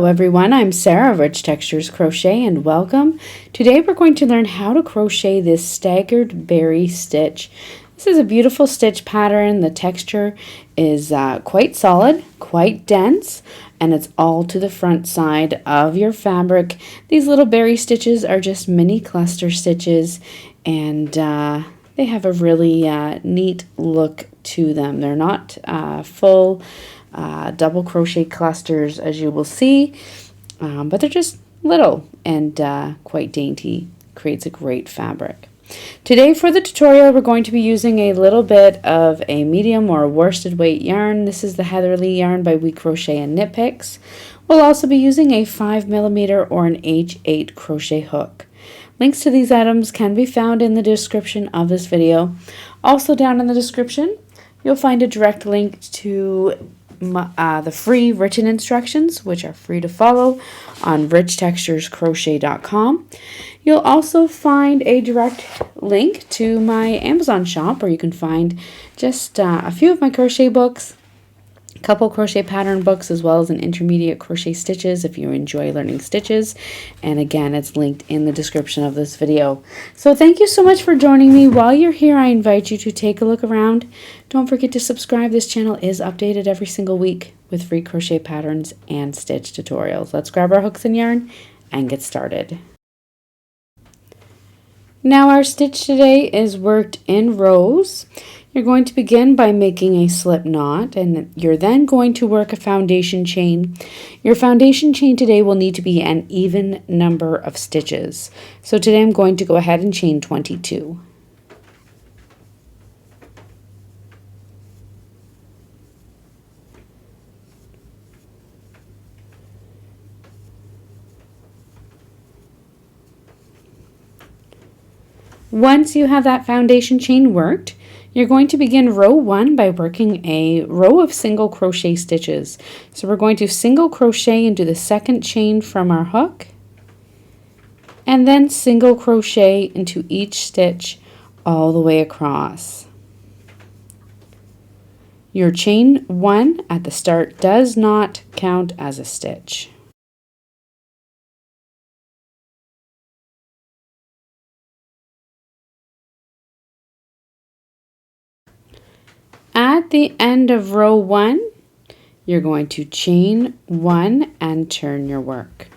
Hello everyone, I'm Sarah of Rich Textures Crochet and welcome. Today we're going to learn how to crochet this Staggered Berry Stitch. This is a beautiful stitch pattern. The texture is quite solid, quite dense, and it's all to the front side of your fabric. These little berry stitches are just mini cluster stitches, and they have a really neat look to them. They're not full double crochet clusters, as you will see, but they're just little and quite dainty. Creates a great fabric. Today for the tutorial we're going to be using a little bit of a medium or worsted weight yarn. This is the Heatherly yarn by We Crochet and Knit Picks. We'll also be using a 5mm or an H8 crochet hook. Links to these items can be found in the description of this video. Also down in the description you'll find a direct link to the free written instructions, which are free to follow on richtexturescrochet.com. You'll also find a direct link to my Amazon shop, where you can find just a few of my crochet books, a couple crochet pattern books, as well as an intermediate crochet stitches if you enjoy learning stitches. And again, it's linked in the description of this video. So thank you so much for joining me. While you're here, I invite you to take a look around. Don't forget to subscribe. This channel is updated every single week with free crochet patterns and stitch tutorials. Let's grab our hooks and yarn and get started. Now our stitch today is worked in rows. You're going to begin by making a slip knot, and you're then going to work a foundation chain. Your foundation chain today will need to be an even number of stitches. So today I'm going to go ahead and chain 22. Once you have that foundation chain worked, you're going to begin row 1 by working a row of single crochet stitches. So we're going to single crochet into the second chain from our hook, and then single crochet into each stitch all the way across. Your chain 1 at the start does not count as a stitch. At the end of row 1, you're going to chain 1 and turn your work.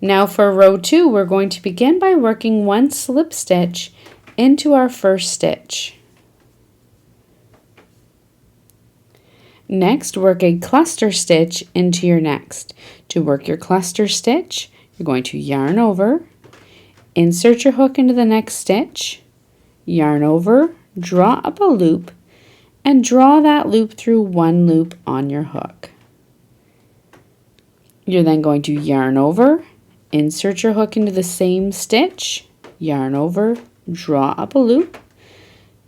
Now for row 2, we're going to begin by working 1 slip stitch into our first stitch. Next, work a cluster stitch into your next. To work your cluster stitch, you're going to yarn over, insert your hook into the next stitch, yarn over, draw up a loop, and draw that loop through 1 loop on your hook. You're then going to yarn over, insert your hook into the same stitch, yarn over, draw up a loop.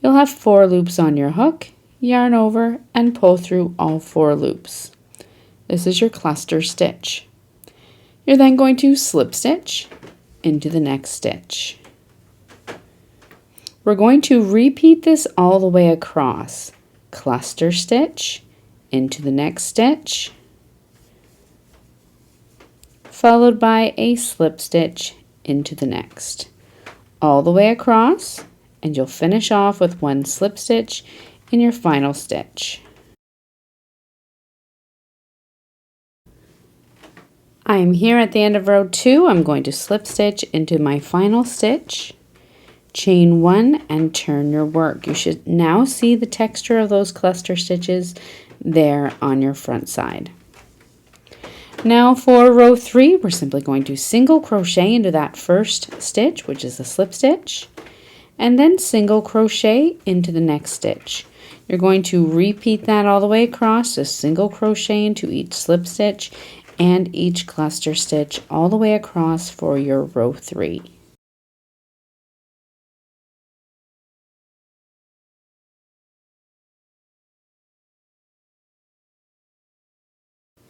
You'll have 4 loops on your hook, yarn over, and pull through all 4 loops. This is your cluster stitch. You're then going to slip stitch into the next stitch. We're going to repeat this all the way across. Cluster stitch into the next stitch, followed by a slip stitch into the next, all the way across, and you'll finish off with 1 slip stitch in your final stitch. I'm here at the end of row 2. I'm going to slip stitch into my final stitch, chain 1 and turn your work. You should now see the texture of those cluster stitches there on your front side. Now for row 3, we're simply going to single crochet into that first stitch, which is a slip stitch, and then single crochet into the next stitch. You're going to repeat that all the way across, so single crochet into each slip stitch and each cluster stitch all the way across for your row 3.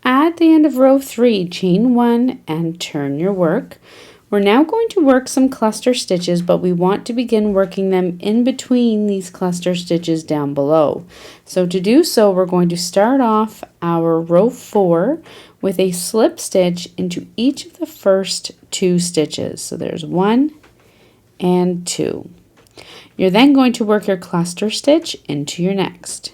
At the end of row 3, chain 1 and turn your work. We're now going to work some cluster stitches, but we want to begin working them in between these cluster stitches down below. So to do so, we're going to start off our row 4 with a slip stitch into each of the first 2 stitches. So there's 1 and 2. You're then going to work your cluster stitch into your next.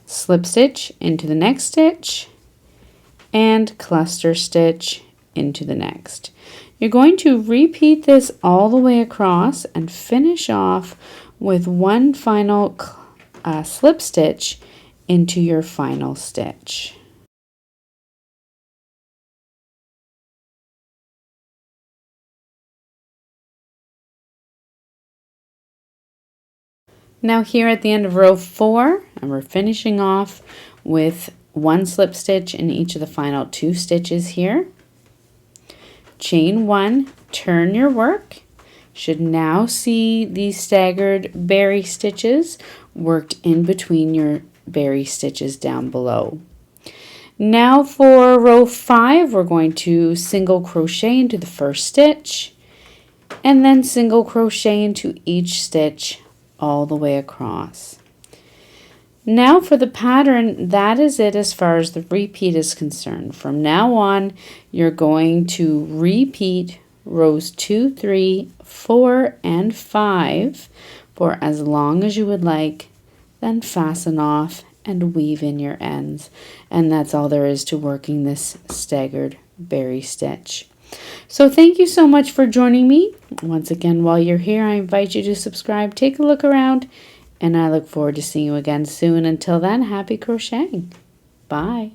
Slip stitch into the next stitch, and cluster stitch into the next. You're going to repeat this all the way across and finish off with one final slip stitch into your final stitch. Now here at the end of row 4, and we're finishing off with one slip stitch in each of the final 2 stitches here. Chain 1, turn your work. Should now see these staggered berry stitches worked in between your berry stitches down below. Now for row 5, we're going to single crochet into the first stitch and then single crochet into each stitch all the way across. Now for the pattern, that is it as far as the repeat is concerned. From now on, you're going to repeat rows 2, 3, 4, and 5 for as long as you would like, then fasten off and weave in your ends. And that's all there is to working this staggered berry stitch. So thank you so much for joining me. Once again, while you're here, I invite you to subscribe, take a look around, and I look forward to seeing you again soon. Until then, happy crocheting. Bye.